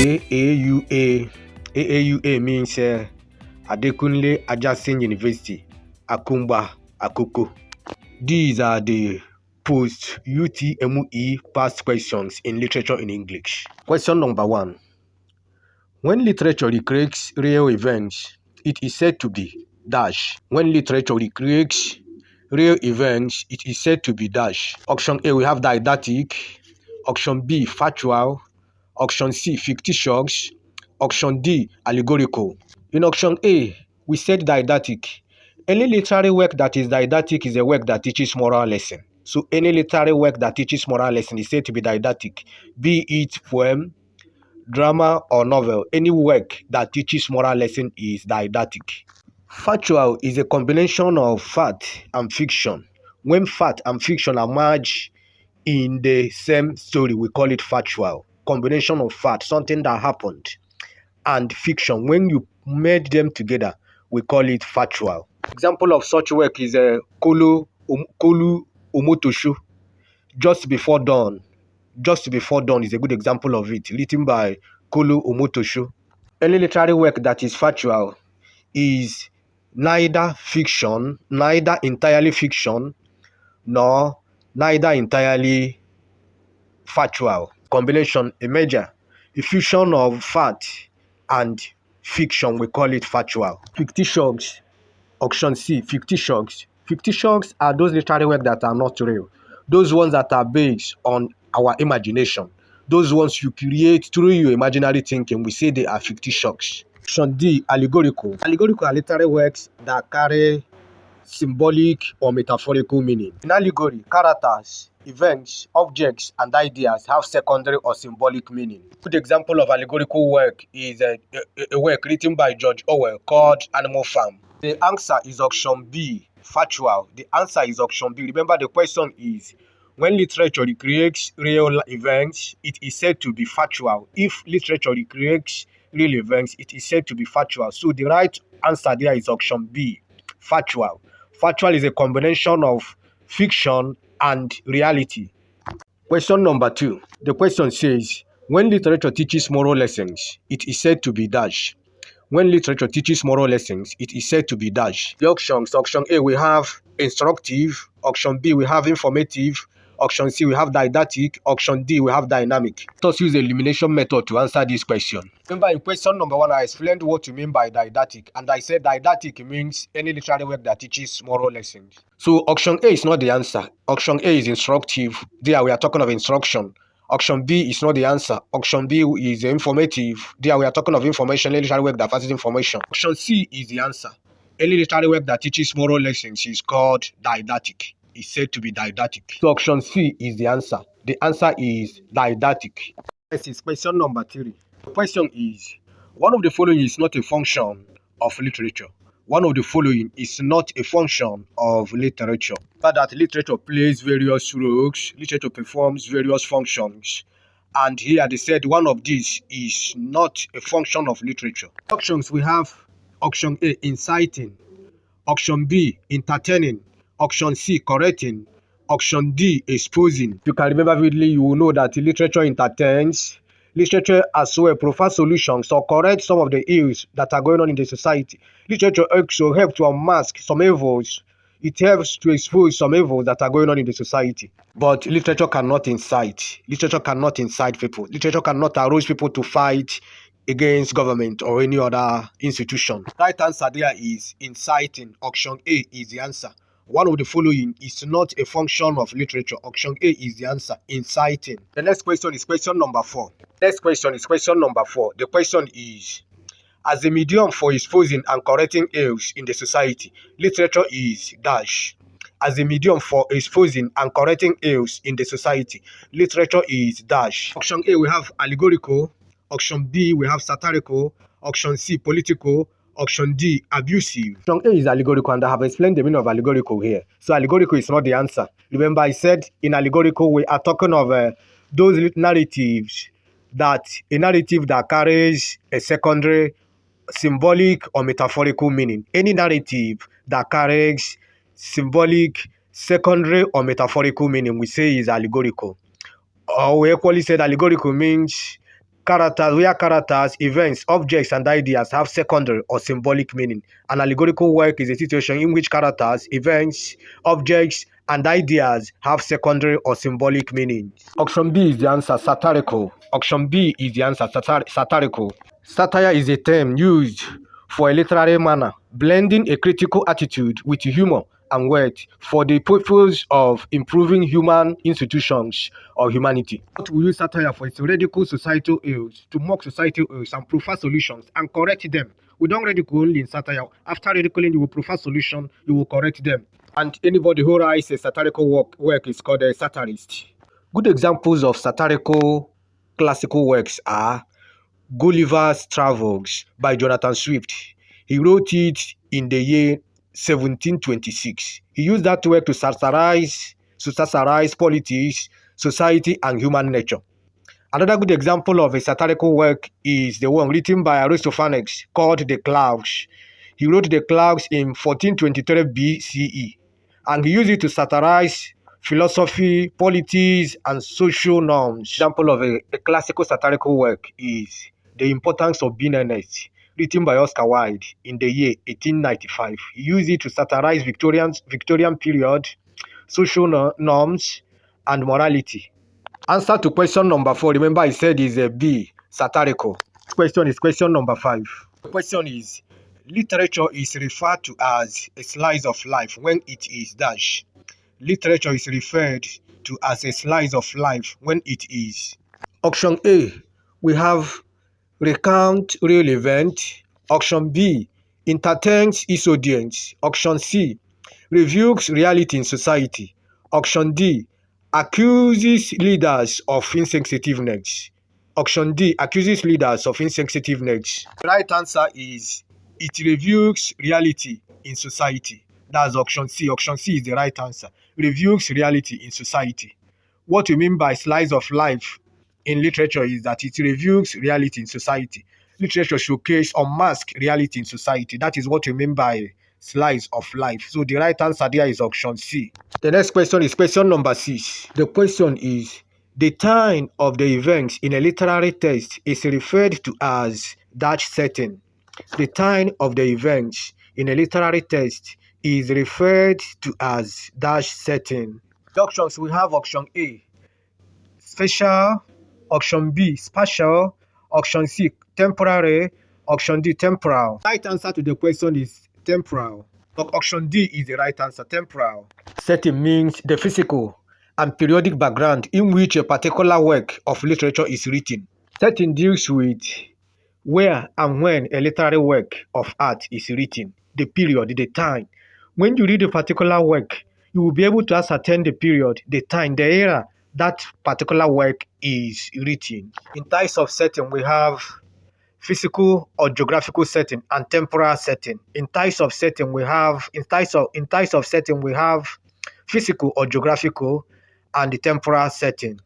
AAUA. AAUA means Adekunle Adjacent University, Akumba, Akoko. These are the post-UTME past questions in literature in English. Question number 1. When literature recreates real events, it is said to be dash. When literature recreates real events, it is said to be dash. Option A, we have didactic. Option B, factual. Option C, fictitious. Option D, allegorical. In option A, we said didactic. Any literary work that is didactic is a work that teaches moral lesson. So any literary work that teaches moral lesson is said to be didactic. Be it poem, drama, or novel. Any work that teaches moral lesson is didactic. Factual is a combination of fact and fiction. When fact and fiction are merged in the same story, we call it factual. Combination of fact, something that happened, and fiction. When you merge them together, we call it factual. Example of such work is Kolu Omotosho, Just Before Dawn. Just Before Dawn is a good example of it, written by Kolu Omotosho. Any literary work that is factual is neither entirely fiction, nor neither entirely factual. Combination, a merger, a fusion of fact and fiction, we call it factual. Fictitious, option C, fictitious. Fictitious are those literary works that are not real. Those ones that are based on our imagination. Those ones you create through your imaginary thinking, we say they are fictitious. Option D, allegorical. Allegorical are literary works that carry symbolic or metaphorical meaning. In allegory, characters, events, objects, and ideas have secondary or symbolic meaning. A good example of allegorical work is a work written by George Orwell called Animal Farm. The answer is option B, factual. The answer is option B. Remember, the question is, when literature recreates real events, it is said to be factual. If literature recreates real events, it is said to be factual. So the right answer there is option B, factual. Factual is a combination of fiction and reality. Question number 2. The question says, when literature teaches moral lessons, it is said to be dash. When literature teaches moral lessons, it is said to be dash. The options, option A, we have instructive. Option B, we have informative. Option C, we have didactic. Option D, we have dynamic. Let us use the elimination method to answer this question. Remember, in question number 1, I explained what you mean by didactic. And I said didactic means any literary work that teaches moral lessons. So option A is not the answer. Option A is instructive. There we are talking of instruction. Option B is not the answer. Option B is informative. There we are talking of information, any literary work that passes information. Option C is the answer. Any literary work that teaches moral lessons is called didactic. Is said to be didactic. So option C is the answer. The answer is didactic. This is question number 3. The question is, one of the following is not a function of literature. One of the following is not a function of literature. But that literature plays various roles, literature performs various functions. And here they said one of these is not a function of literature. Options, we have option A, inciting. Option B, entertaining. Option C, correcting. Option D, exposing. If you can remember vividly, you will know that literature entertains. Literature as well provides solutions or correct some of the ills that are going on in the society. Literature also helps to unmask some evils. It helps to expose some evils that are going on in the society. But literature cannot incite. Literature cannot incite people. Literature cannot arouse people to fight against government or any other institution. Right answer there is inciting. Option A is the answer. One of the following is not a function of literature. Option A is the answer, inciting. The next question is question number 4. Next question is question number 4. The question is, as a medium for exposing and correcting ills in the society, literature is dash. As a medium for exposing and correcting ills in the society, literature is dash. Option A, we have allegorical. Option B, we have satirical. Option C, political. Option D, abusive. Option A is allegorical, and I have explained the meaning of allegorical here. So allegorical is not the answer. Remember, I said in allegorical we are talking of those narratives a narrative that carries a secondary, symbolic, or metaphorical meaning. Any narrative that carries symbolic, secondary, or metaphorical meaning, we say is allegorical. Or we equally said allegorical means characters, events, objects, and ideas have secondary or symbolic meaning. An allegorical work is a situation in which characters, events, objects, and ideas have secondary or symbolic meaning. Option B is the answer, satirical. Option B is the answer, satirical. Satire is a term used for a literary manner, blending a critical attitude with humor and wit for the purpose of improving human institutions or humanity. What we use satire for is to ridicule societal ills, to mock societal ills and prefer solutions and correct them. We don't ridicule only in satire. After ridiculing, you will prefer solution, you will correct them. And anybody who writes a satirical work is called a satirist. Good examples of satirical classical works are Gulliver's Travels by Jonathan Swift. He wrote it in the year 1726. He used that work to satirize politics, society, and human nature. Another good example of a satirical work is the one written by Aristophanes called The Clouds. He wrote The Clouds in 1423 BCE, and he used it to satirize philosophy, politics, and social norms. Example of a classical satirical work is The Importance of Being Earnest, written by Oscar Wilde in the year 1895. He used it to satirize Victorian period, social norms, and morality. Answer to question number 4, remember I said is a B, satirical. This question is question number 5. The question is, literature is referred to as a slice of life when it is dash. Literature is referred to as a slice of life when it is. Option A, we have recount real event. Option B, entertains its audience. Option C, reviews reality in society. Option D, accuses leaders of insensitiveness. Option D, accuses leaders of insensitiveness. The right answer is it reviews reality in society. That's option C. Option C is the right answer. Reviews reality in society. What we mean by slice of life in literature is that it reviews reality in society. Literature showcases or masks reality in society. That is what we mean by slice of life. So the right answer there is option C. The next question is question number 6. The question is, the time of the events in a literary text is referred to as dash setting. The time of the events in a literary text is referred to as dash setting. The options we have option A, special, option B, spatial, option C, temporary, option D, temporal. Right answer to the question is temporal. Option D is the right answer, temporal. Setting means the physical and periodic background in which a particular work of literature is written. Setting deals with where and when a literary work of art is written, the period, the time. When you read a particular work, you will be able to ascertain the period, the time, the era that particular work is written. In types of setting, we have physical or geographical setting and temporal setting. In types of setting, we have physical or geographical and the temporal setting.